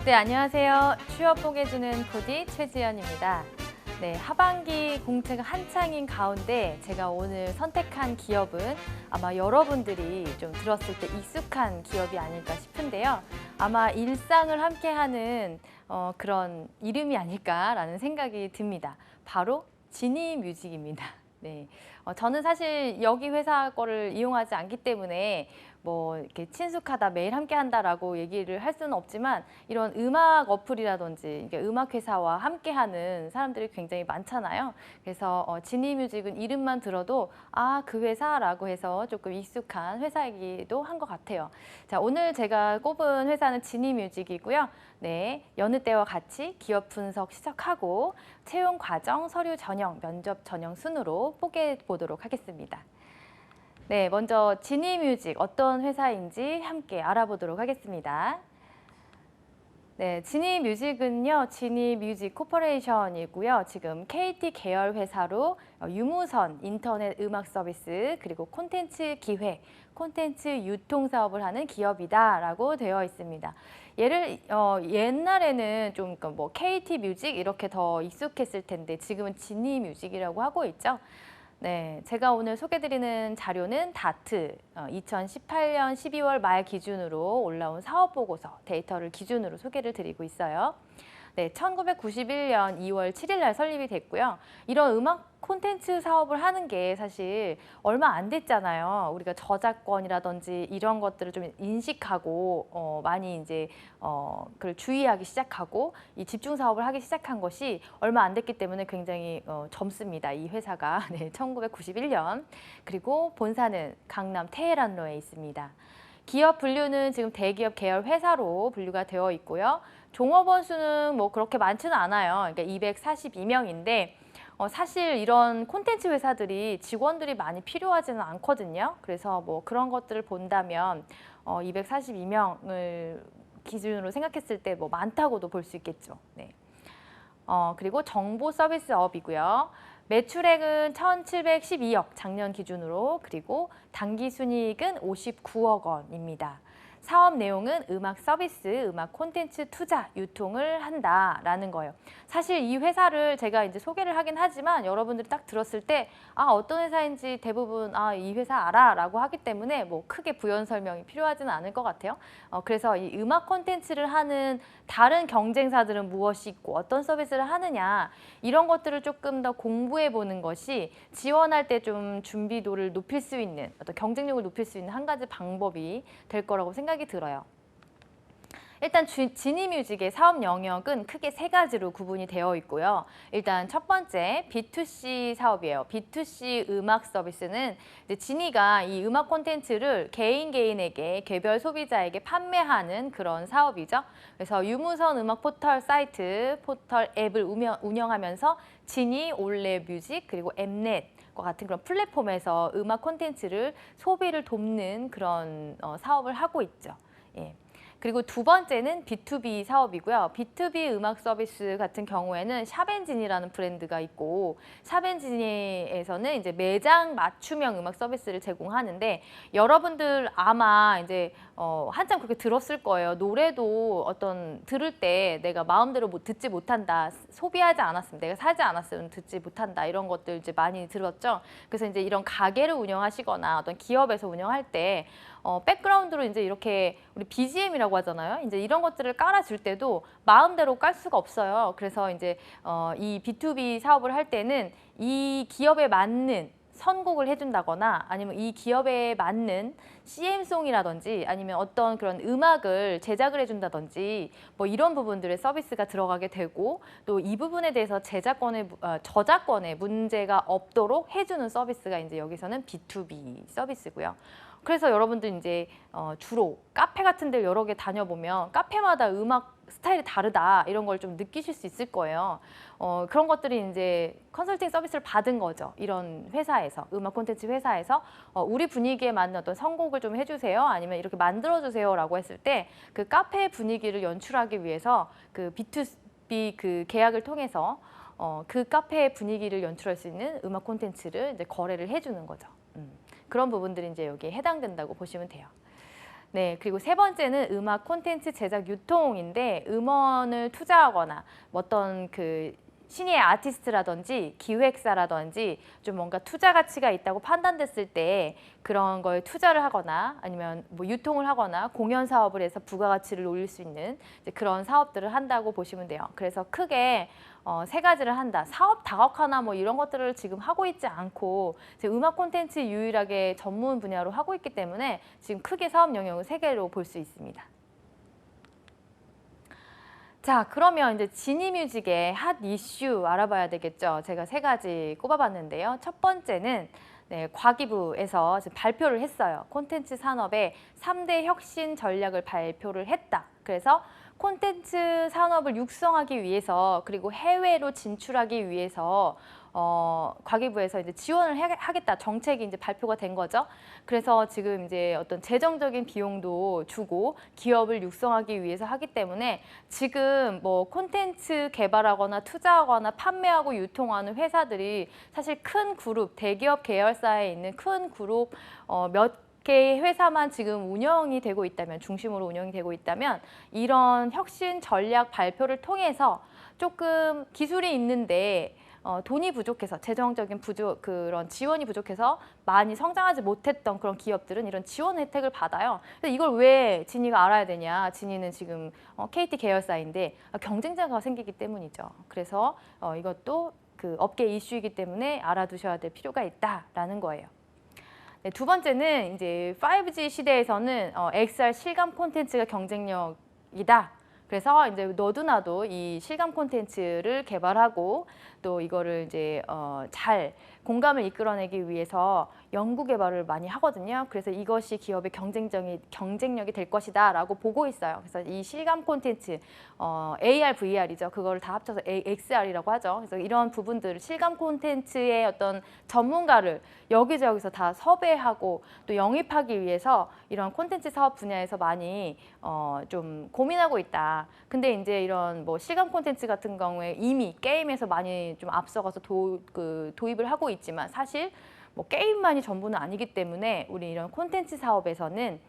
네, 안녕하세요. 취업 보게주는 코디 최지연입니다. 네, 하반기 공채가 한창인 가운데 제가 오늘 선택한 기업은 아마 여러분들이 좀 들었을 때 익숙한 기업이 아닐까 싶은데요. 아마 일상을 함께하는 그런 이름이 아닐까라는 생각이 듭니다. 바로 지니뮤직입니다. 네, 저는 사실 여기 회사 거를 이용하지 않기 때문에 뭐 이렇게 친숙하다, 매일 함께 한다라고 얘기를 할 수는 없지만 이런 음악 어플이라든지 음악 회사와 함께하는 사람들이 굉장히 많잖아요. 그래서 지니뮤직은 이름만 들어도 아, 그 회사라고 해서 조금 익숙한 회사이기도 한 것 같아요. 자, 오늘 제가 꼽은 회사는 지니뮤직이고요. 네, 여느 때와 같이 기업 분석 시작하고 채용 과정, 서류 전형, 면접 전형 순으로 뽀개 보도록 하겠습니다. 네, 먼저 지니뮤직 어떤 회사인지 함께 알아보도록 하겠습니다. 네, 지니뮤직은요, 지니뮤직 코퍼레이션이고요. 지금 KT 계열 회사로 유무선 인터넷 음악 서비스 그리고 콘텐츠 기획, 콘텐츠 유통 사업을 하는 기업이다라고 되어 있습니다. 옛날에는 좀 뭐 KT 뮤직 이렇게 더 익숙했을 텐데 지금은 지니뮤직이라고 하고 있죠. 네, 제가 오늘 소개드리는 자료는 다트 2018년 12월 말 기준으로 올라온 사업보고서 데이터를 기준으로 소개를 드리고 있어요. 네, 1991년 2월 7일 날 설립이 됐고요. 이런 음악 콘텐츠 사업을 하는 게 사실 얼마 안 됐잖아요. 우리가 저작권이라든지 이런 것들을 좀 인식하고 많이 이제 그걸 주의하기 시작하고 이 집중 사업을 하기 시작한 것이 얼마 안 됐기 때문에 굉장히 젊습니다. 이 회사가 네, 1991년 그리고 본사는 강남 테헤란로에 있습니다. 기업 분류는 지금 대기업 계열 회사로 분류가 되어 있고요. 종업원 수는 뭐 그렇게 많지는 않아요. 그러니까 242명인데 사실 이런 콘텐츠 회사들이 직원들이 많이 필요하지는 않거든요. 그래서 뭐 그런 것들을 본다면 242명을 기준으로 생각했을 때 뭐 많다고도 볼 수 있겠죠. 네. 그리고 정보 서비스업이고요. 매출액은 1,712억 작년 기준으로 그리고 당기순이익은 59억 원입니다. 사업 내용은 음악 서비스, 음악 콘텐츠 투자, 유통을 한다라는 거예요. 사실 이 회사를 제가 이제 소개를 하긴 하지만 여러분들이 딱 들었을 때 아, 어떤 회사인지 대부분 아, 이 회사 알아라고 하기 때문에 뭐 크게 부연 설명이 필요하지는 않을 것 같아요. 그래서 이 음악 콘텐츠를 하는 다른 경쟁사들은 무엇이 있고 어떤 서비스를 하느냐 이런 것들을 조금 더 공부해 보는 것이 지원할 때 좀 준비도를 높일 수 있는 어떤 경쟁력을 높일 수 있는 한 가지 방법이 될 거라고 생각이 들어요. 일단 지니뮤직의 사업 영역은 크게 세 가지로 구분이 되어 있고요. 일단 첫 번째 B2C 사업이에요. B2C 음악 서비스는 이제 지니가 이 음악 콘텐츠를 개인에게 개별 소비자에게 판매하는 그런 사업이죠. 그래서 유무선 음악 포털 사이트, 포털 앱을 운영하면서 지니, 올레 뮤직 그리고 엠넷 과 같은 그런 플랫폼에서 음악 콘텐츠를 소비를 돕는 그런 사업을 하고 있죠. 예. 그리고 두 번째는 B2B 사업이고요. B2B 음악 서비스 같은 경우에는 샵엔진이라는 브랜드가 있고 샵엔진에서는 이제 매장 맞춤형 음악 서비스를 제공하는데 여러분들 아마 이제 한참 그렇게 들었을 거예요. 노래도 어떤 들을 때 내가 마음대로 듣지 못한다, 소비하지 않았으면, 내가 사지 않았으면 듣지 못한다 이런 것들 이제 많이 들었죠. 그래서 이제 이런 가게를 운영하시거나 어떤 기업에서 운영할 때 백그라운드로 이제 이렇게 우리 BGM이라고 하잖아요. 이제 이런 것들을 깔아줄 때도 마음대로 깔 수가 없어요. 그래서 이제 이 B2B 사업을 할 때는 이 기업에 맞는 선곡을 해준다거나 아니면 이 기업에 맞는 CM송이라든지 아니면 어떤 그런 음악을 제작을 해준다든지 뭐 이런 부분들의 서비스가 들어가게 되고 또 이 부분에 대해서 저작권에 문제가 없도록 해주는 서비스가 이제 여기서는 B2B 서비스고요. 그래서 여러분들 이제 주로 카페 같은 데 여러 개 다녀보면 카페마다 음악 스타일이 다르다 이런 걸 좀 느끼실 수 있을 거예요. 그런 것들이 이제 컨설팅 서비스를 받은 거죠. 이런 회사에서, 음악 콘텐츠 회사에서 우리 분위기에 맞는 어떤 선곡을 좀 해주세요. 아니면 이렇게 만들어주세요 라고 했을 때 그 카페 분위기를 연출하기 위해서 그 B2B 그 계약을 통해서 그 카페의 분위기를 연출할 수 있는 음악 콘텐츠를 이제 거래를 해주는 거죠. 그런 부분들이 이제 여기에 해당된다고 보시면 돼요. 네, 그리고 세 번째는 음악 콘텐츠 제작 유통인데 음원을 투자하거나 어떤 그 신예 아티스트라든지 기획사라든지 좀 뭔가 투자 가치가 있다고 판단됐을 때 그런 거에 투자를 하거나 아니면 뭐 유통을 하거나 공연 사업을 해서 부가가치를 올릴 수 있는 이제 그런 사업들을 한다고 보시면 돼요. 그래서 크게 세 가지를 한다. 사업 다각화나 뭐 이런 것들을 지금 하고 있지 않고 이제 음악 콘텐츠 유일하게 전문 분야로 하고 있기 때문에 지금 크게 사업 영역을 세 개로 볼 수 있습니다. 자, 그러면 이제 지니뮤직의 핫 이슈 알아봐야 되겠죠. 제가 세 가지 꼽아봤는데요. 첫 번째는 네, 과기부에서 지금 발표를 했어요. 콘텐츠 산업의 3대 혁신 전략을 발표를 했다. 그래서 콘텐츠 산업을 육성하기 위해서 그리고 해외로 진출하기 위해서 과기부에서 이제 지원을 하겠다 정책이 이제 발표가 된 거죠. 그래서 지금 이제 어떤 재정적인 비용도 주고 기업을 육성하기 위해서 하기 때문에 지금 뭐 콘텐츠 개발하거나 투자하거나 판매하고 유통하는 회사들이 사실 큰 그룹, 대기업 계열사에 있는 큰 그룹 몇 개의 회사만 지금 운영이 되고 있다면, 중심으로 운영이 되고 있다면 이런 혁신 전략 발표를 통해서 조금 기술이 있는데 돈이 부족해서 재정적인 그런 지원이 부족해서 많이 성장하지 못했던 그런 기업들은 이런 지원 혜택을 받아요. 그래서 이걸 왜 지니가 알아야 되냐? 지니는 지금 KT 계열사인데 경쟁자가 생기기 때문이죠. 그래서 이것도 그 업계 이슈이기 때문에 알아두셔야 될 필요가 있다라는 거예요. 네, 두 번째는 이제 5G 시대에서는 XR 실감 콘텐츠가 경쟁력이다. 그래서 이제 너도나도 이 실감 콘텐츠를 개발하고 또 이거를 이제 잘 공감을 이끌어내기 위해서 연구 개발을 많이 하거든요. 그래서 이것이 기업의 경쟁력이 될 것이다라고 보고 있어요. 그래서 이 실감 콘텐츠, AR, VR이죠. 그거를 다 합쳐서 XR이라고 하죠. 그래서 이런 부분들, 실감 콘텐츠의 어떤 전문가를 여기저기서 다 섭외하고 또 영입하기 위해서 이런 콘텐츠 사업 분야에서 많이 좀 고민하고 있다. 근데 이제 이런 뭐 실감 콘텐츠 같은 경우에 이미 게임에서 많이 좀 앞서가서 도입을 하고 있지만 사실 뭐 게임만이 전부는 아니기 때문에 우리 이런 콘텐츠 사업에서는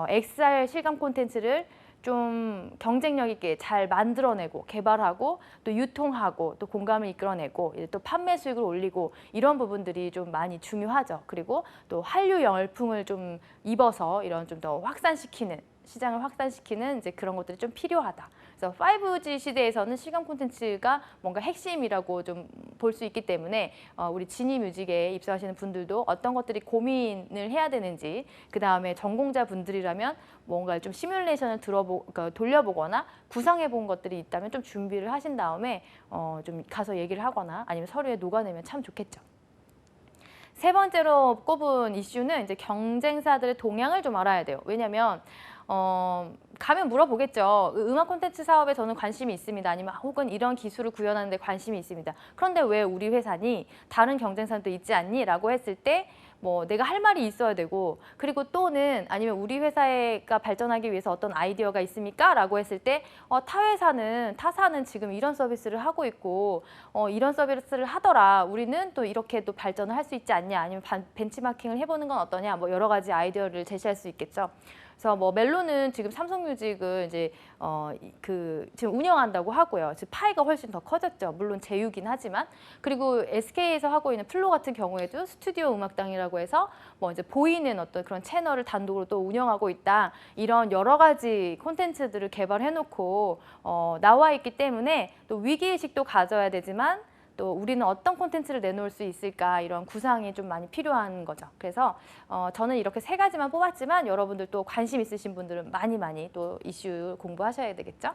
XR 실감 콘텐츠를 좀 경쟁력 있게 잘 만들어내고 개발하고 또 유통하고 또 공감을 이끌어내고 또 판매 수익을 올리고 이런 부분들이 좀 많이 중요하죠. 그리고 또 한류 열풍을 좀 입어서 이런 좀 더 확산시키는 시장을 확산시키는 이제 그런 것들이 좀 필요하다. 그래서 5G 시대에서는 실감 콘텐츠가 뭔가 핵심이라고 좀 볼 수 있기 때문에 우리 지니뮤직에 입사하시는 분들도 어떤 것들이 고민을 해야 되는지 그 다음에 전공자 분들이라면 뭔가 좀 시뮬레이션을 그러니까 돌려보거나 구상해 본 것들이 있다면 좀 준비를 하신 다음에 좀 가서 얘기를 하거나 아니면 서류에 녹아내면 참 좋겠죠. 세 번째로 꼽은 이슈는 이제 경쟁사들의 동향을 좀 알아야 돼요. 왜냐하면 가면 물어보겠죠. 음악 콘텐츠 사업에 저는 관심이 있습니다. 아니면 혹은 이런 기술을 구현하는 데 관심이 있습니다. 그런데 왜 우리 회사니? 다른 경쟁사도 있지 않니? 라고 했을 때 뭐 내가 할 말이 있어야 되고 그리고 또는 아니면 우리 회사가 발전하기 위해서 어떤 아이디어가 있습니까? 라고 했을 때 타사는 지금 이런 서비스를 하고 있고 이런 서비스를 하더라. 우리는 또 이렇게 또 발전을 할 수 있지 않냐? 아니면 벤치마킹을 해보는 건 어떠냐? 뭐 여러 가지 아이디어를 제시할 수 있겠죠. 그래서 뭐 멜론은 지금 삼성뮤직을 이제 지금 운영한다고 하고요. 지금 파이가 훨씬 더 커졌죠. 물론 제휴긴 하지만 그리고 SK에서 하고 있는 플로 같은 경우에도 스튜디오 음악당이라고 해서 뭐 이제 보이는 어떤 그런 채널을 단독으로 또 운영하고 있다. 이런 여러 가지 콘텐츠들을 개발해놓고 나와 있기 때문에 또 위기의식도 가져야 되지만. 또 우리는 어떤 콘텐츠를 내놓을 수 있을까 이런 구상이 좀 많이 필요한 거죠. 그래서 저는 이렇게 세 가지만 뽑았지만 여러분들 또 관심 있으신 분들은 많이 또 이슈 공부하셔야 되겠죠.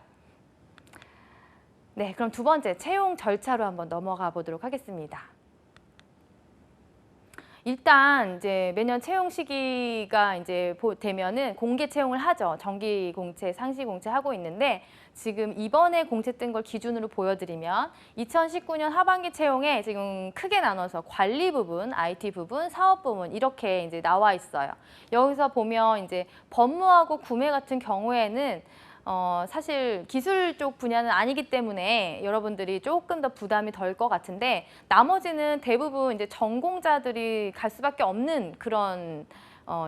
네, 그럼 두 번째 채용 절차로 한번 넘어가 보도록 하겠습니다. 일단 이제 매년 채용 시기가 이제 되면은 공개 채용을 하죠. 정기 공채, 상시 공채 하고 있는데 지금 이번에 공채 뜬 걸 기준으로 보여드리면 2019년 하반기 채용에 지금 크게 나눠서 관리 부분, IT 부분, 사업 부분 이렇게 이제 나와 있어요. 여기서 보면 이제 법무하고 구매 같은 경우에는 사실 기술 쪽 분야는 아니기 때문에 여러분들이 조금 더 부담이 덜 것 같은데 나머지는 대부분 이제 전공자들이 갈 수밖에 없는 그런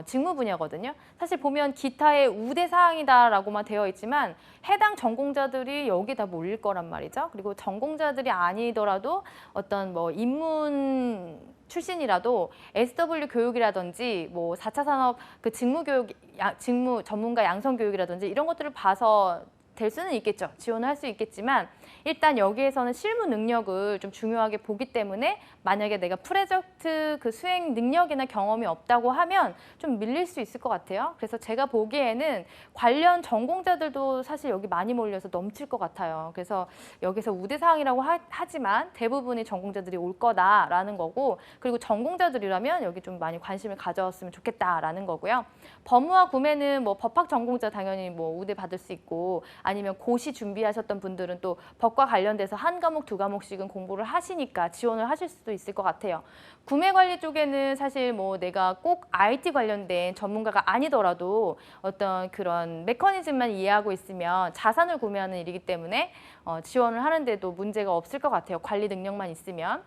직무 분야거든요. 사실 보면 기타의 우대사항이다라고만 되어 있지만 해당 전공자들이 여기 다 몰릴 거란 말이죠. 그리고 전공자들이 아니더라도 어떤 뭐 입문 출신이라도 SW 교육이라든지 뭐 4차 산업 그 직무 교육, 직무 전문가 양성 교육이라든지 이런 것들을 봐서 될 수는 있겠죠. 지원을 할 수 있겠지만 일단 여기에서는 실무 능력을 좀 중요하게 보기 때문에 만약에 내가 프로젝트 그 수행 능력이나 경험이 없다고 하면 좀 밀릴 수 있을 것 같아요. 그래서 제가 보기에는 관련 전공자들도 사실 여기 많이 몰려서 넘칠 것 같아요. 그래서 여기서 우대사항이라고 하지만 대부분의 전공자들이 올 거다라는 거고, 그리고 전공자들이라면 여기 좀 많이 관심을 가져왔으면 좋겠다라는 거고요. 법무와 구매는 뭐 법학 전공자 당연히 뭐 우대 받을 수 있고, 아니면 고시 준비하셨던 분들은 또 법과 관련돼서 한 과목, 두 과목씩은 공부를 하시니까 지원을 하실 수도 있을 것 같아요. 구매 관리 쪽에는 사실 뭐 내가 꼭 IT 관련된 전문가가 아니더라도 어떤 그런 메커니즘만 이해하고 있으면 자산을 구매하는 일이기 때문에 지원을 하는데도 문제가 없을 것 같아요. 관리 능력만 있으면.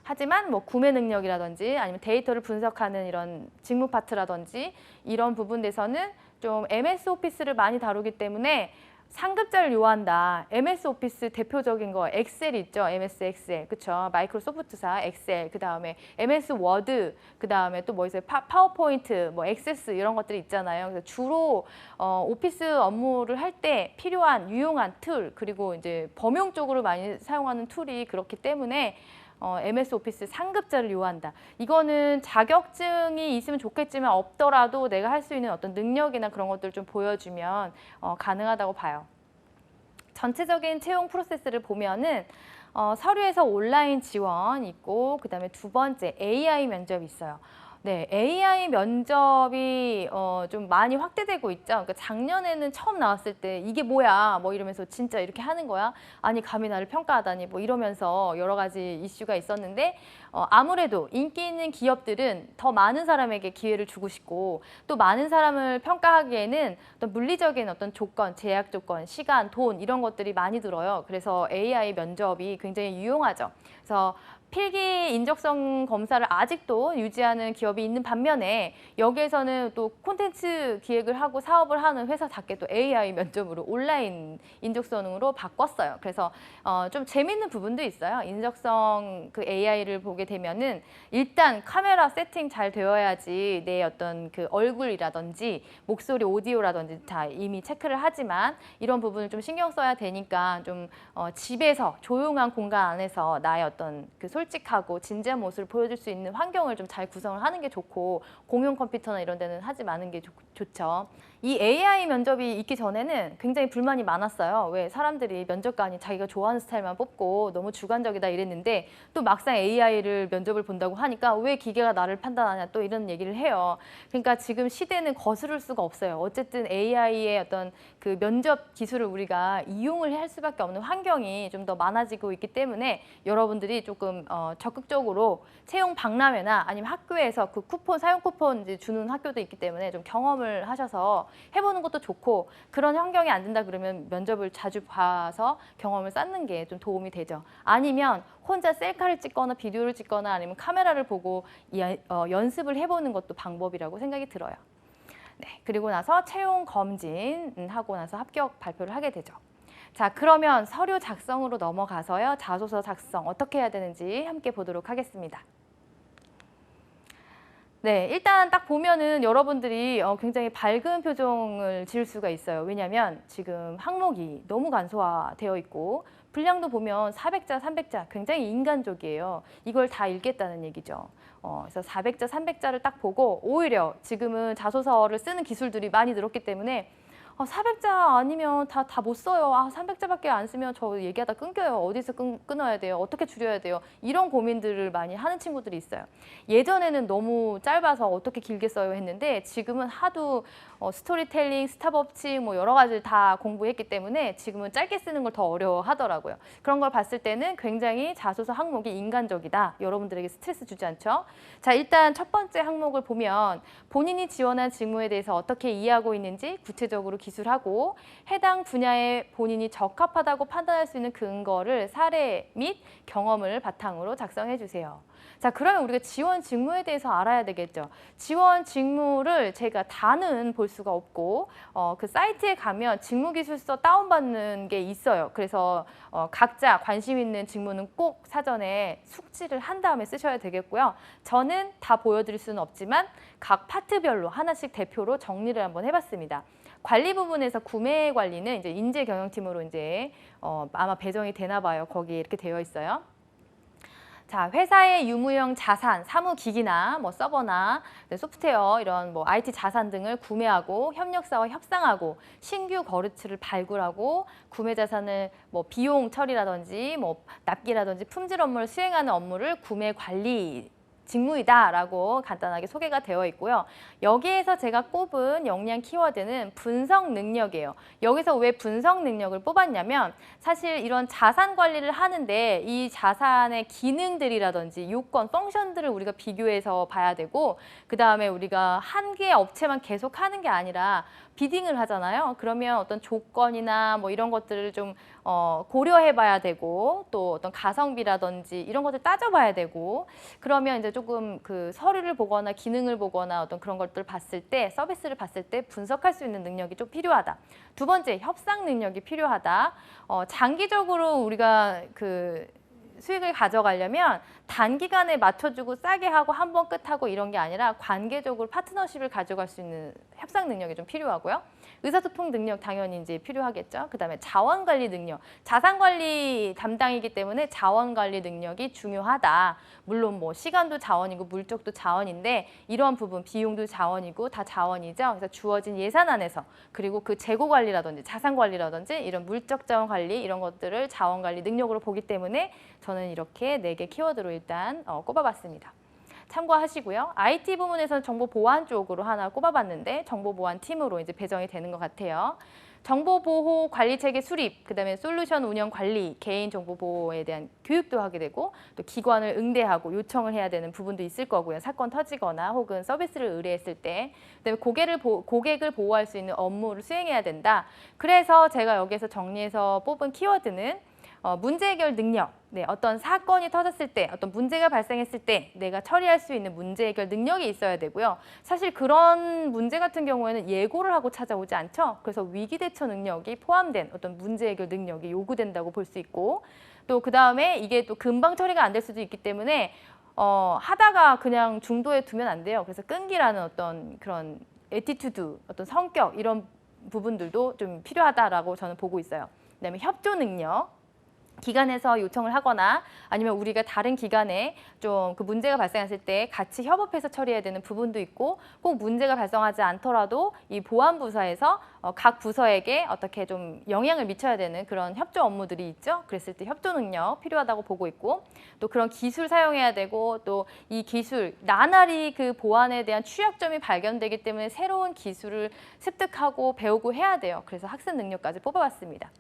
하지만 뭐 구매 능력이라든지 아니면 데이터를 분석하는 이런 직무 파트라든지 이런 부분에서는 좀 MS 오피스를 많이 다루기 때문에 상급자를 요한다. MS 오피스 대표적인 거 엑셀 있죠. MS 엑셀. 그쵸? 마이크로소프트사 엑셀. 그다음에 MS 워드. 그다음에 또 뭐 있어요? 파워포인트, 뭐 액세스 이런 것들이 있잖아요. 그래서 주로 오피스 업무를 할 때 필요한 유용한 툴, 그리고 이제 범용적으로 많이 사용하는 툴이 그렇기 때문에 MS 오피스 상급자를 요한다. 이거는 자격증이 있으면 좋겠지만 없더라도 내가 할 수 있는 어떤 능력이나 그런 것들을 좀 보여주면 가능하다고 봐요. 전체적인 채용 프로세스를 보면은 서류에서 온라인 지원 있고, 그다음에 두 번째 AI 면접이 있어요. 네, AI 면접이 좀 많이 확대되고 있죠. 그러니까 작년에는 처음 나왔을 때 이게 뭐야 뭐 이러면서 진짜 이렇게 하는 거야? 아니 감히 나를 평가하다니 뭐 이러면서 여러 가지 이슈가 있었는데 아무래도 인기 있는 기업들은 더 많은 사람에게 기회를 주고 싶고 또 많은 사람을 평가하기에는 어떤 물리적인 어떤 조건, 제약 조건, 시간, 돈 이런 것들이 많이 들어요. 그래서 AI 면접이 굉장히 유용하죠. 그래서 필기 인적성 검사를 아직도 유지하는 기업이 있는 반면에 여기에서는 또 콘텐츠 기획을 하고 사업을 하는 회사답게 또 AI 면접으로 온라인 인적성으로 바꿨어요. 그래서 좀 재밌는 부분도 있어요. 인적성 그 AI를 보게 되면은 일단 카메라 세팅 잘 되어야지 내 어떤 그 얼굴이라든지 목소리, 오디오라든지 다 이미 체크를 하지만 이런 부분을 좀 신경 써야 되니까 좀 집에서 조용한 공간 안에서 나의 어떤 그 솔직하고 진지한 모습을 보여줄 수 있는 환경을 좀 잘 구성을 하는 게 좋고 공용 컴퓨터나 이런 데는 하지 마는 게 좋죠. 이 AI 면접이 있기 전에는 굉장히 불만이 많았어요. 왜 사람들이 면접관이 자기가 좋아하는 스타일만 뽑고 너무 주관적이다 이랬는데 또 막상 AI를 면접을 본다고 하니까 왜 기계가 나를 판단하냐 또 이런 얘기를 해요. 그러니까 지금 시대는 거스를 수가 없어요. 어쨌든 AI의 어떤 그 면접 기술을 우리가 이용을 할 수밖에 없는 환경이 좀 더 많아지고 있기 때문에 여러분들이 조금 적극적으로 채용 박람회나 아니면 학교에서 그 쿠폰, 사용 쿠폰 이제 주는 학교도 있기 때문에 좀 경험을 하셔서 해보는 것도 좋고, 그런 환경이 안 된다 그러면 면접을 자주 봐서 경험을 쌓는 게 좀 도움이 되죠. 아니면 혼자 셀카를 찍거나 비디오를 찍거나 아니면 카메라를 보고 연습을 해보는 것도 방법이라고 생각이 들어요. 네, 그리고 나서 채용 검진 하고 나서 합격 발표를 하게 되죠. 자, 그러면 서류 작성으로 넘어가서요. 자소서 작성 어떻게 해야 되는지 함께 보도록 하겠습니다. 네, 일단 딱 보면은 여러분들이 굉장히 밝은 표정을 지을 수가 있어요. 왜냐하면 지금 항목이 너무 간소화되어 있고 분량도 보면 400자, 300자 굉장히 인간적이에요. 이걸 다 읽겠다는 얘기죠. 그래서 400자, 300자를 딱 보고 오히려 지금은 자소서를 쓰는 기술들이 많이 늘었기 때문에 400자 아니면 다 못 써요. 300자밖에 안 쓰면 저 얘기하다 끊겨요. 어디서 끊어야 돼요? 어떻게 줄여야 돼요? 이런 고민들을 많이 하는 친구들이 있어요. 예전에는 너무 짧아서 어떻게 길게 써요 했는데 지금은 하도 스토리텔링, 스타 법칙 뭐 여러 가지를 다 공부했기 때문에 지금은 짧게 쓰는 걸 더 어려워하더라고요. 그런 걸 봤을 때는 굉장히 자소서 항목이 인간적이다. 여러분들에게 스트레스 주지 않죠? 자, 일단 첫 번째 항목을 보면 본인이 지원한 직무에 대해서 어떻게 이해하고 있는지 구체적으로 기술하고 해당 분야에 본인이 적합하다고 판단할 수 있는 근거를 사례 및 경험을 바탕으로 작성해 주세요. 자, 그러면 우리가 지원 직무에 대해서 알아야 되겠죠. 지원 직무를 제가 다는 볼 수가 없고 그 사이트에 가면 직무기술서 다운받는 게 있어요. 그래서 각자 관심 있는 직무는 꼭 사전에 숙지를 한 다음에 쓰셔야 되겠고요. 저는 다 보여드릴 수는 없지만 각 파트별로 하나씩 대표로 정리를 한번 해봤습니다. 관리 부분에서 구매 관리는 이제 인재 경영팀으로 이제 아마 배정이 되나 봐요. 거기에 이렇게 되어 있어요. 자, 회사의 유무형 자산, 사무기기나 뭐 서버나 소프트웨어 이런 뭐 IT 자산 등을 구매하고 협력사와 협상하고 신규 거래처를 발굴하고 구매 자산을 뭐 비용 처리라든지 뭐 납기라든지 품질 업무를 수행하는 업무를 구매 관리 직무이다라고 간단하게 소개가 되어 있고요. 여기에서 제가 꼽은 역량 키워드는 분석 능력이에요. 여기서 왜 분석 능력을 뽑았냐면 사실 이런 자산 관리를 하는데 이 자산의 기능들이라든지 요건, 펑션들을 우리가 비교해서 봐야 되고 그 다음에 우리가 한 개의 업체만 계속 하는 게 아니라 비딩을 하잖아요. 그러면 어떤 조건이나 뭐 이런 것들을 좀 고려해 봐야 되고 또 어떤 가성비라든지 이런 것들 따져봐야 되고 그러면 이제 조금 그 서류를 보거나 기능을 보거나 어떤 그런 것들을 봤을 때 서비스를 봤을 때 분석할 수 있는 능력이 좀 필요하다. 두 번째, 협상 능력이 필요하다. 장기적으로 우리가 그 수익을 가져가려면 단기간에 맞춰주고 싸게 하고 한 번 끝하고 이런 게 아니라 관계적으로 파트너십을 가져갈 수 있는 협상 능력이 좀 필요하고요. 의사소통 능력 당연히 이제 필요하겠죠. 그다음에 자원관리 능력, 자산관리 담당이기 때문에 자원관리 능력이 중요하다. 물론 뭐 시간도 자원이고 물적도 자원인데 이러한 부분 비용도 자원이고 다 자원이죠. 그래서 주어진 예산 안에서 그리고 그 재고 관리라든지 자산 관리라든지 이런 물적 자원 관리 이런 것들을 자원관리 능력으로 보기 때문에 저는 이렇게 4개 키워드로 일단 꼽아봤습니다. 참고하시고요. IT 부문에서는 정보보안 쪽으로 하나 꼽아봤는데 정보보안 팀으로 이제 배정이 되는 것 같아요. 정보보호 관리체계 수립, 그다음에 솔루션 운영 관리, 개인정보보호에 대한 교육도 하게 되고 또 기관을 응대하고 요청을 해야 되는 부분도 있을 거고요. 사건 터지거나 혹은 서비스를 의뢰했을 때 그다음에 고객을 보호할 수 있는 업무를 수행해야 된다. 그래서 제가 여기서 정리해서 뽑은 키워드는 문제 해결 능력, 네, 어떤 사건이 터졌을 때, 어떤 문제가 발생했을 때 내가 처리할 수 있는 문제 해결 능력이 있어야 되고요. 사실 그런 문제 같은 경우에는 예고를 하고 찾아오지 않죠. 그래서 위기 대처 능력이 포함된 어떤 문제 해결 능력이 요구된다고 볼 수 있고 또 그다음에 이게 또 금방 처리가 안 될 수도 있기 때문에 하다가 그냥 중도에 두면 안 돼요. 그래서 끈기라는 어떤 그런 애티튜드, 어떤 성격 이런 부분들도 좀 필요하다라고 저는 보고 있어요. 그다음에 협조 능력. 기관에서 요청을 하거나 아니면 우리가 다른 기관에 좀 그 문제가 발생했을 때 같이 협업해서 처리해야 되는 부분도 있고 꼭 문제가 발생하지 않더라도 이 보안부서에서 각 부서에게 어떻게 좀 영향을 미쳐야 되는 그런 협조 업무들이 있죠. 그랬을 때 협조 능력 필요하다고 보고 있고 또 그런 기술 사용해야 되고 또 이 기술 나날이 그 보안에 대한 취약점이 발견되기 때문에 새로운 기술을 습득하고 배우고 해야 돼요. 그래서 학습 능력까지 뽑아봤습니다.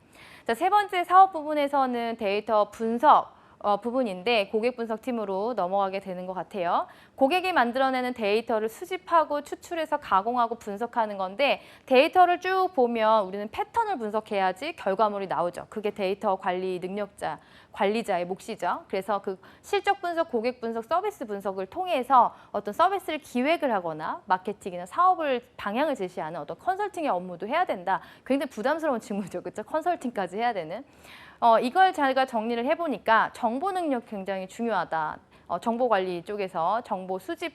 자, 세 번째 사업 부분에서는 데이터 분석 부분인데 고객 분석팀으로 넘어가게 되는 것 같아요. 고객이 만들어내는 데이터를 수집하고 추출해서 가공하고 분석하는 건데 데이터를 쭉 보면 우리는 패턴을 분석해야지 결과물이 나오죠. 그게 데이터 관리 능력자, 관리자의 몫이죠. 그래서 그 실적 분석, 고객 분석, 서비스 분석을 통해서 어떤 서비스를 기획을 하거나 마케팅이나 사업을 방향을 제시하는 어떤 컨설팅의 업무도 해야 된다. 굉장히 부담스러운 직무죠. 그렇죠? 컨설팅까지 해야 되는. 이걸 제가 정리를 해보니까 정보 능력 굉장히 중요하다. 정보 관리 쪽에서 정보 수집,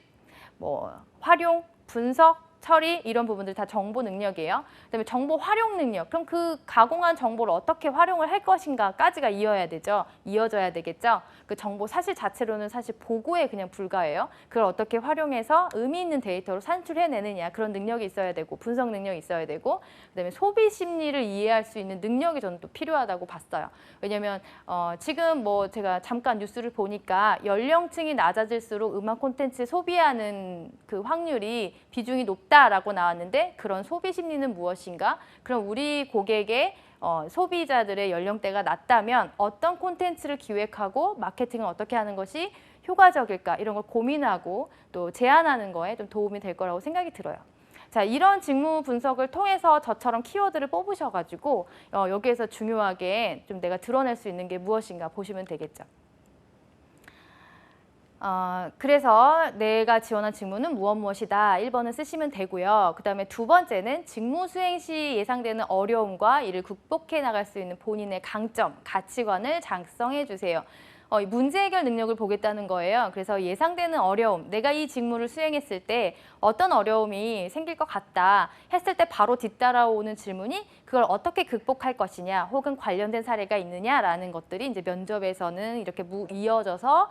뭐 활용, 분석, 처리 이런 부분들 다 정보 능력이에요. 그다음에 정보 활용 능력. 그럼 그 가공한 정보를 어떻게 활용을 할 것인가까지가 이어져야 되겠죠. 그 정보 사실 자체로는 사실 보고에 그냥 불과해요. 그걸 어떻게 활용해서 의미 있는 데이터로 산출해내느냐 그런 능력이 있어야 되고 분석 능력이 있어야 되고 그다음에 소비 심리를 이해할 수 있는 능력이 저는 또 필요하다고 봤어요. 왜냐하면 지금 뭐 제가 잠깐 뉴스를 보니까 연령층이 낮아질수록 음악 콘텐츠 소비하는 그 확률이 비중이 높다라고 나왔는데 그런 소비 심리는 무엇인가? 그럼 우리 고객의 소비자들의 연령대가 낮다면 어떤 콘텐츠를 기획하고 마케팅을 어떻게 하는 것이 효과적일까? 이런 걸 고민하고 또 제안하는 거에 좀 도움이 될 거라고 생각이 들어요. 자, 이런 직무 분석을 통해서 저처럼 키워드를 뽑으셔가지고 여기에서 중요하게 좀 내가 드러낼 수 있는 게 무엇인가 보시면 되겠죠. 그래서 내가 지원한 직무는 무엇이다. 1번은 쓰시면 되고요. 그 다음에 두 번째는 직무 수행 시 예상되는 어려움과 이를 극복해 나갈 수 있는 본인의 강점, 가치관을 작성해 주세요. 문제 해결 능력을 보겠다는 거예요. 그래서 예상되는 어려움, 내가 이 직무를 수행했을 때 어떤 어려움이 생길 것 같다 했을 때 바로 뒤따라오는 질문이 그걸 어떻게 극복할 것이냐 혹은 관련된 사례가 있느냐라는 것들이 이제 면접에서는 이렇게 이어져서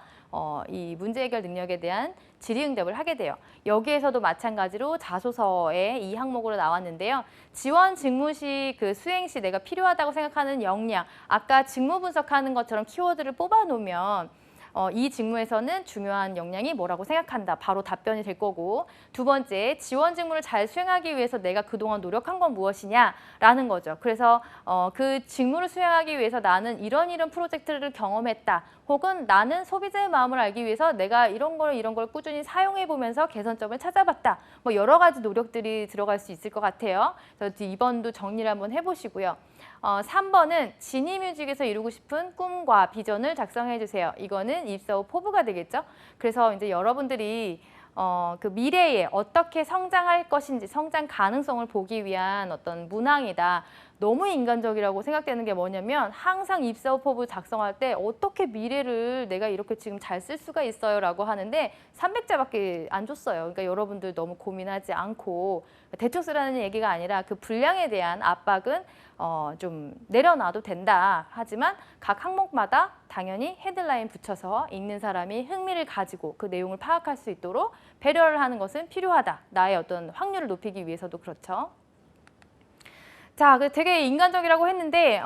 이 문제 해결 능력에 대한 질의응답을 하게 돼요. 여기에서도 마찬가지로 자소서에 이 항목으로 나왔는데요. 지원 직무 시 그 수행 시 내가 필요하다고 생각하는 역량, 아까 직무 분석하는 것처럼 키워드를 뽑아놓으면 이 직무에서는 중요한 역량이 뭐라고 생각한다. 바로 답변이 될 거고 두 번째, 지원 직무를 잘 수행하기 위해서 내가 그동안 노력한 건 무엇이냐라는 거죠. 그래서 그 직무를 수행하기 위해서 나는 이런 프로젝트를 경험했다. 혹은 나는 소비자의 마음을 알기 위해서 내가 이런 걸 꾸준히 사용해보면서 개선점을 찾아봤다. 뭐 여러 가지 노력들이 들어갈 수 있을 것 같아요. 그래서 2번도 정리를 한번 해보시고요. 3번은 진입뮤직에서 이루고 싶은 꿈과 비전을 작성해 주세요. 이거는 입사 후 포부가 되겠죠. 그래서 이제 여러분들이 그 미래에 어떻게 성장할 것인지 성장 가능성을 보기 위한 어떤 문항이다. 너무 인간적이라고 생각되는 게 뭐냐면 항상 입사 후 포부 작성할 때 어떻게 미래를 내가 이렇게 지금 잘 쓸 수가 있어요 라고 하는데 300자밖에 안 줬어요. 그러니까 여러분들 너무 고민하지 않고 대충 쓰라는 얘기가 아니라 그 분량에 대한 압박은 좀 내려놔도 된다. 하지만 각 항목마다 당연히 헤드라인 붙여서 읽는 사람이 흥미를 가지고 그 내용을 파악할 수 있도록 배려를 하는 것은 필요하다. 나의 어떤 확률을 높이기 위해서도 그렇죠. 자, 되게 인간적이라고 했는데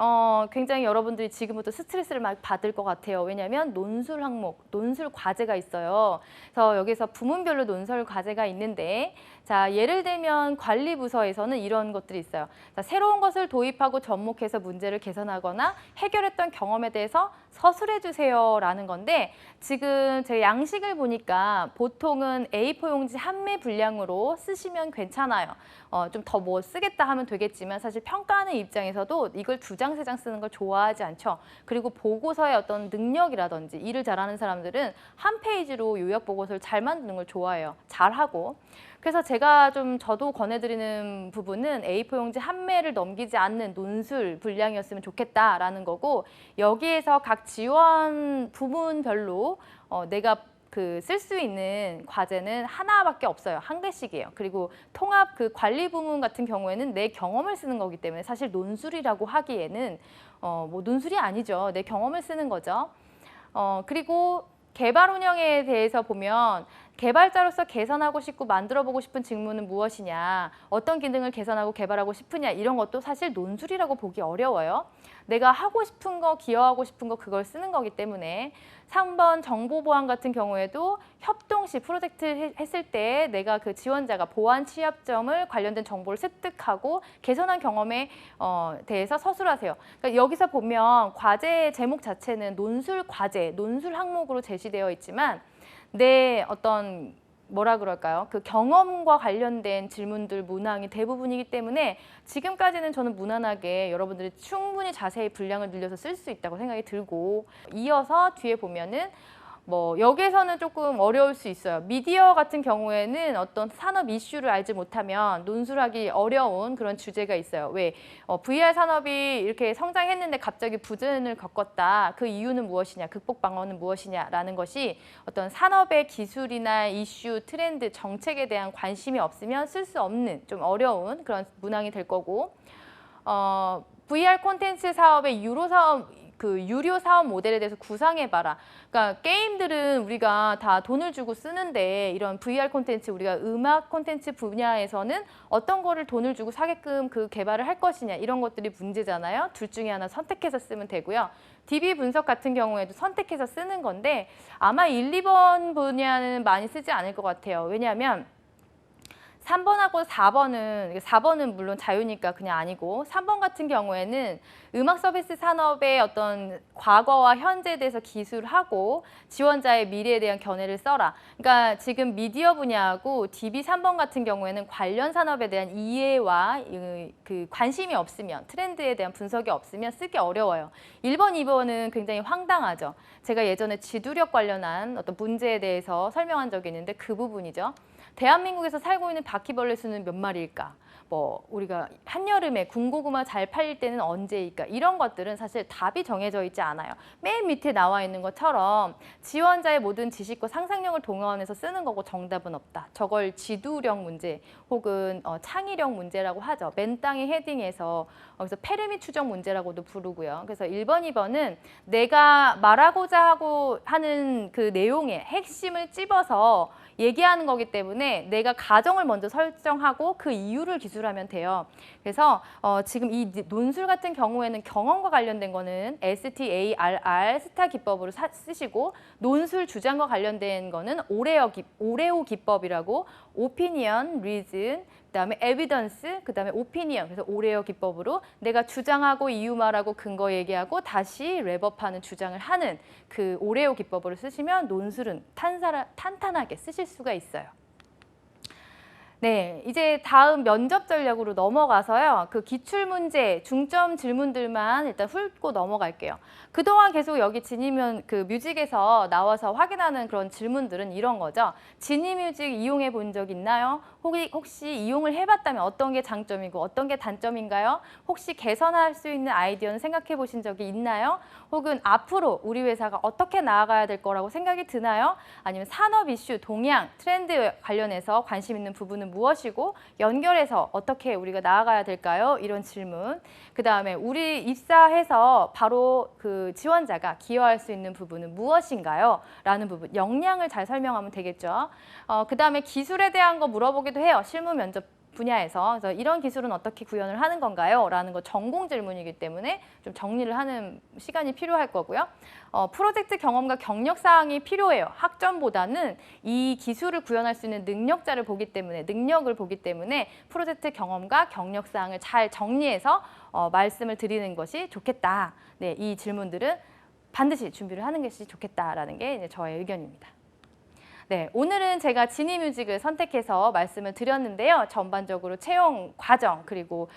굉장히 여러분들이 지금부터 스트레스를 막 받을 것 같아요. 왜냐하면 논술 항목, 논술 과제가 있어요. 그래서 여기서 부문별로 논술 과제가 있는데 자, 예를 들면 관리부서에서는 이런 것들이 있어요. 자, 새로운 것을 도입하고 접목해서 문제를 개선하거나 해결했던 경험에 대해서 서술해 주세요라는 건데 지금 제 양식을 보니까 보통은 A4 용지 한 매 분량으로 쓰시면 괜찮아요. 좀 더 뭐 쓰겠다 하면 되겠지만 사실 평가하는 입장에서도 이걸 2장, 3장 쓰는 걸 좋아하지 않죠. 그리고 보고서의 어떤 능력이라든지 일을 잘하는 사람들은 한 페이지로 요약 보고서를 잘 만드는 걸 좋아해요. 잘하고. 그래서 제가 저도 권해드리는 부분은 A4 용지 한 매를 넘기지 않는 논술 분량이었으면 좋겠다라는 거고 여기에서 각 지원 부문별로 내가 쓸 수 있는 과제는 하나밖에 없어요. 한 개씩이에요. 그리고 통합 관리 부문 같은 경우에는 내 경험을 쓰는 거기 때문에 사실 논술이라고 하기에는 뭐 논술이 아니죠. 내 경험을 쓰는 거죠. 그리고 개발 운영에 대해서 보면 개발자로서 개선하고 싶고 만들어보고 싶은 직무는 무엇이냐, 어떤 기능을 개선하고 개발하고 싶으냐 이런 것도 사실 논술이라고 보기 어려워요. 내가 하고 싶은 거, 기여하고 싶은 거 그걸 쓰는 거기 때문에 3번 정보보안 같은 경우에도 협동 시 프로젝트 했을 때 내가 그 지원자가 보안 취약점을 관련된 정보를 습득하고 개선한 경험에 대해서 서술하세요. 그러니까 여기서 보면 과제 제목 자체는 논술 과제, 논술 항목으로 제시되어 있지만 내 어떤 뭐라 그럴까요? 그 경험과 관련된 질문들 문항이 대부분이기 때문에 지금까지는 저는 무난하게 여러분들이 충분히 자세히 분량을 늘려서 쓸 수 있다고 생각이 들고 이어서 뒤에 보면은 뭐 여기에서는 조금 어려울 수 있어요. 미디어 같은 경우에는 어떤 산업 이슈를 알지 못하면 논술하기 어려운 그런 주제가 있어요. 왜? VR 산업이 이렇게 성장했는데 갑자기 부진을 겪었다. 그 이유는 무엇이냐, 극복 방안은 무엇이냐라는 것이 어떤 산업의 기술이나 이슈, 트렌드, 정책에 대한 관심이 없으면 쓸 수 없는 좀 어려운 그런 문항이 될 거고 VR 콘텐츠 사업의 유료 사업 모델에 대해서 구상해봐라. 그러니까 게임들은 우리가 다 돈을 주고 쓰는데 이런 VR 콘텐츠, 우리가 음악 콘텐츠 분야에서는 어떤 거를 돈을 주고 사게끔 그 개발을 할 것이냐 이런 것들이 문제잖아요. 둘 중에 하나 선택해서 쓰면 되고요. DB 분석 같은 경우에도 선택해서 쓰는 건데 아마 1, 2번 분야는 많이 쓰지 않을 것 같아요. 왜냐하면 3번하고 4번은 물론 자유니까 그냥 아니고 3번 같은 경우에는 음악 서비스 산업의 어떤 과거와 현재에 대해서 기술하고 지원자의 미래에 대한 견해를 써라. 그러니까 지금 미디어 분야하고 DB 3번 같은 경우에는 관련 산업에 대한 이해와 그 관심이 없으면 트렌드에 대한 분석이 없으면 쓰기 어려워요. 1번, 2번은 굉장히 황당하죠. 제가 예전에 지두력 관련한 어떤 문제에 대해서 설명한 적이 있는데 그 부분이죠. 대한민국에서 살고 있는 바퀴벌레 수는 몇 마리일까? 뭐 우리가 한여름에 군고구마 잘 팔릴 때는 언제일까? 이런 것들은 사실 답이 정해져 있지 않아요. 맨 밑에 나와 있는 것처럼 지원자의 모든 지식과 상상력을 동원해서 쓰는 거고 정답은 없다. 저걸 지두력 문제 혹은 창의력 문제라고 하죠. 맨 땅에 헤딩해서 그래서 페르미 추정 문제라고도 부르고요. 그래서 1번, 2번은 내가 말하고자 하는 그 내용의 핵심을 찝어서 얘기하는 거기 때문에 내가 가정을 먼저 설정하고 그 이유를 기술하면 돼요. 그래서 지금 이 논술 같은 경우에는 경험과 관련된 거는 STARR 스타 기법으로 쓰시고 논술 주장과 관련된 거는 오레오 기법이라고 opinion, reason, 그다음에 evidence, 그다음에 opinion. 그래서 오레오 기법으로 내가 주장하고 이유 말하고 근거 얘기하고 다시 랩업하는 주장을 하는 그 오레오 기법으로 쓰시면 논술은 탄탄하게 쓰실 수가 있어요. 네, 이제 다음 면접 전략으로 넘어가서요. 그 기출문제, 중점 질문들만 일단 훑고 넘어갈게요. 그동안 계속 여기 지니그 뮤직에서 나와서 확인하는 그런 질문들은 이런 거죠. 지니뮤직 이용해 본 적 있나요? 혹시 이용을 해봤다면 어떤 게 장점이고 어떤 게 단점인가요? 혹시 개선할 수 있는 아이디어는 생각해 보신 적이 있나요? 혹은 앞으로 우리 회사가 어떻게 나아가야 될 거라고 생각이 드나요? 아니면 산업 이슈, 동향, 트렌드 관련해서 관심 있는 부분은 무엇이고 연결해서 어떻게 우리가 나아가야 될까요? 이런 질문. 그다음에 우리 입사해서 바로 그 지원자가 기여할 수 있는 부분은 무엇인가요? 라는 부분, 역량을 잘 설명하면 되겠죠. 그다음에 기술에 대한 거 물어보기도 해요. 실무 면접 분야에서. 그래서 이런 기술은 어떻게 구현을 하는 건가요? 라는 거 전공 질문이기 때문에 좀 정리를 하는 시간이 필요할 거고요. 프로젝트 경험과 경력 사항이 필요해요. 학점보다는 이 기술을 구현할 수 있는 능력을 보기 때문에 프로젝트 경험과 경력 사항을 잘 정리해서 말씀을 드리는 것이 좋겠다. 네, 이 질문들은 반드시 준비를 하는 것이 좋겠다라는 게 이제 저의 의견입니다. 네, 오늘은 제가 지니뮤직을 선택해서 말씀을 드렸는데요. 전반적으로 채용 과정 그리고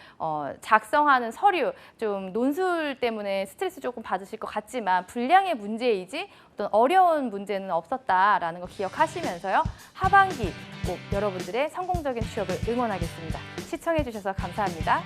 작성하는 서류 좀 논술 때문에 스트레스 조금 받으실 것 같지만 분량의 문제이지 어떤 어려운 문제는 없었다라는 거 기억하시면서요. 하반기 꼭 여러분들의 성공적인 취업을 응원하겠습니다. 시청해 주셔서 감사합니다.